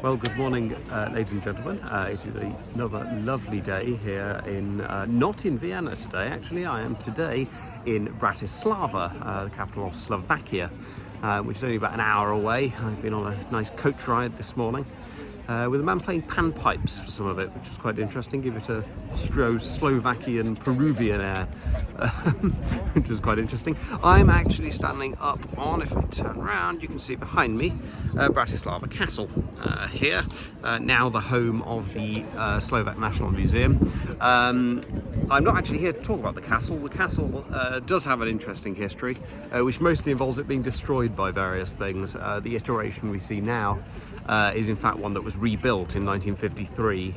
Well, good morning, ladies and gentlemen. It is another lovely day here not in Vienna today, actually. I am today in Bratislava, the capital of Slovakia, which is only about an hour away. I've been on a nice coach ride this morning with a man playing panpipes for some of it, which was quite interesting. Give it a Austro-Slovakian Peruvian air, which was quite interesting. I'm actually standing up on, if I turn around, you can see behind me, Bratislava Castle here, now the home of the Slovak National Museum. I'm not actually here to talk about the castle. The castle does have an interesting history, which mostly involves it being destroyed by various things. The iteration we see now is in fact one that was rebuilt in 1953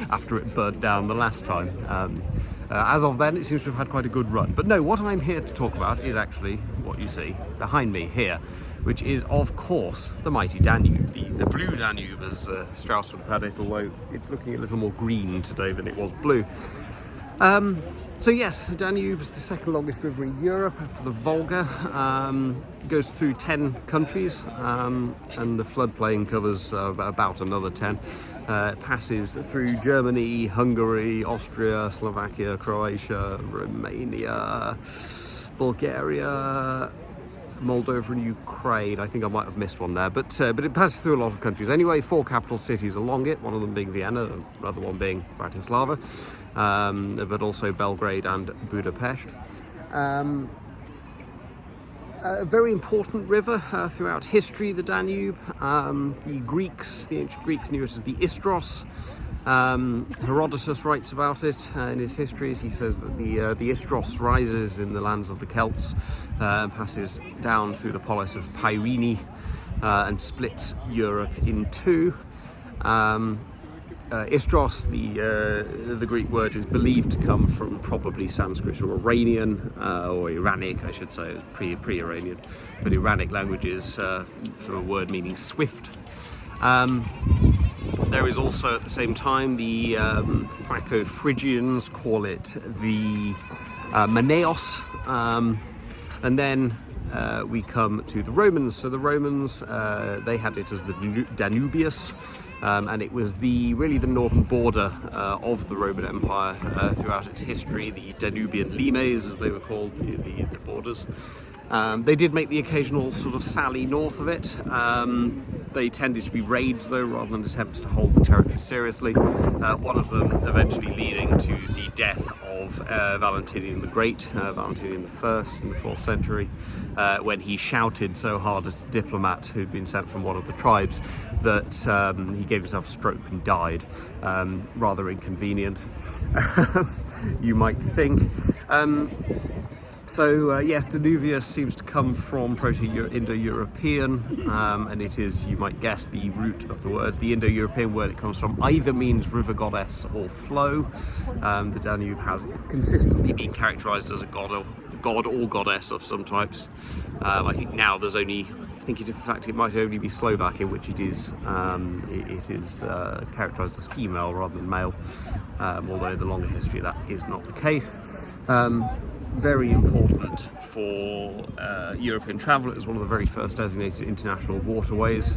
after it burnt down the last time. As of then, it seems to have had quite a good run. But no, what I'm here to talk about is actually what you see behind me here, which is, of course, the mighty Danube, the blue Danube, as Strauss would have had it, although it's looking a little more green today than it was blue. So yes, the Danube is the second longest river in Europe after the Volga. It goes through 10 countries, and the floodplain covers about another 10. It passes through Germany, Hungary, Austria, Slovakia, Croatia, Romania, Bulgaria, Moldova and Ukraine. I think I might have missed one there, but it passes through a lot of countries. Anyway, 4 capital cities along it, one of them being Vienna, the other one being Bratislava, but also Belgrade and Budapest. A very important river throughout history, the Danube. The ancient Greeks knew it as the Istros. Herodotus writes about it in his histories. He says that the Istros rises in the lands of the Celts and passes down through the polis of Pyrene and splits Europe in two. Istros, the Greek word, is believed to come from probably Sanskrit or Iranian, or Iranic, I should say, pre-Iranian, but Iranic languages, sort of a word meaning swift. There is also at the same time the Thraco-Phrygians call it the Maneos, and then we come to the Romans. So the Romans, they had it as the Danubius, and it was really the northern border of the Roman Empire throughout its history, the Danubian limes, as they were called, the borders. They did make the occasional sort of sally north of it. They tended to be raids, though, rather than attempts to hold the territory seriously. One of them eventually leading to the death of Valentinian the Great, Valentinian I in the 4th century, when he shouted so hard at a diplomat who'd been sent from one of the tribes that he gave himself a stroke and died. Rather inconvenient, you might think. So yes, Danuvius seems to come from Proto-Indo-European, and it is, you might guess, the root of the words. The Indo-European word it comes from either means river goddess or flow. The Danube has consistently been characterized as a god or goddess of some types. I think now there's only, in fact it might only be Slovak in which it is characterized as female rather than male, although the longer history that is not the case. Very important for European travel. It was one of the very first designated international waterways.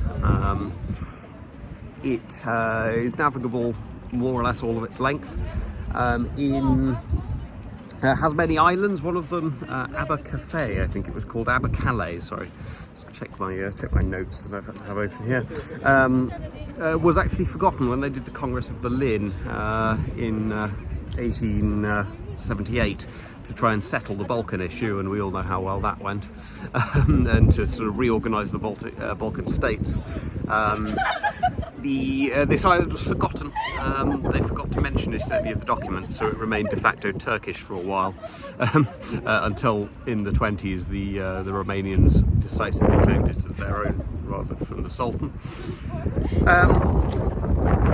It is navigable more or less all of its length. Has many islands. One of them, Abercalais, I think it was called, Abercalais. Sorry, let's check my notes that I have open here. Was actually forgotten when they did the Congress of Berlin in 1878 to try and settle the Balkan issue, and we all know how well that went, and to sort of reorganise the Balkan states. This island was forgotten. They forgot to mention it in any of the documents, so it remained de facto Turkish for a while, until in the 20s the Romanians decisively claimed it as their own rather from the Sultan.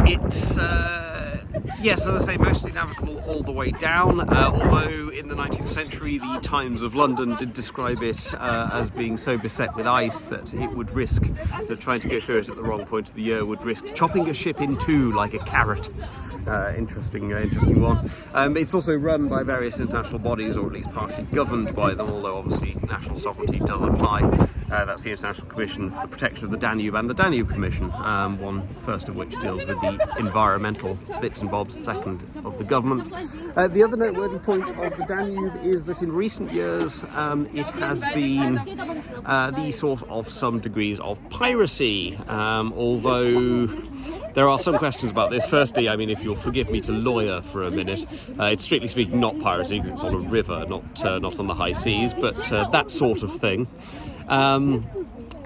It's yes, as I say, mostly navigable all the way down, although in the 19th century the Times of London did describe it as being so beset with ice that it would risk, that trying to go through it at the wrong point of the year would risk chopping a ship in two like a carrot. Interesting one. It's also run by various international bodies, or at least partially governed by them, although obviously national sovereignty does apply. That's the International Commission for the Protection of the Danube and the Danube Commission, one first of which deals with the environmental bits and bobs, second of the government. The other noteworthy point of the Danube is that in recent years it has been the source of some degrees of piracy, although there are some questions about this. Firstly, I mean, if you'll forgive me to lawyer for a minute, it's strictly speaking not piracy because it's on a river, not on the high seas, but that sort of thing.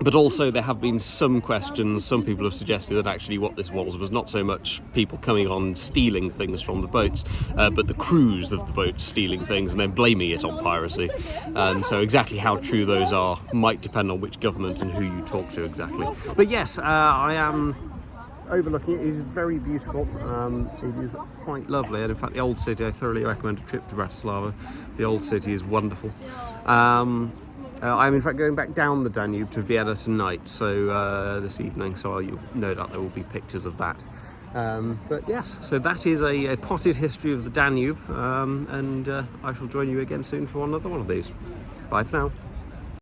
But also there have been some questions. Some people have suggested that actually what this was not so much people coming on stealing things from the boats, but the crews of the boats stealing things and then blaming it on piracy. And so exactly how true those are might depend on which government and who you talk to exactly. But yes, I am overlooking it. It is very beautiful. It is quite lovely, and in fact the old city, I thoroughly recommend a trip to Bratislava. The old city is wonderful. I'm in fact going back down the Danube to Vienna tonight, so this evening, so you no doubt there will be pictures of that. But yes, so that is a potted history of the Danube, and I shall join you again soon for another one of these. Bye for now.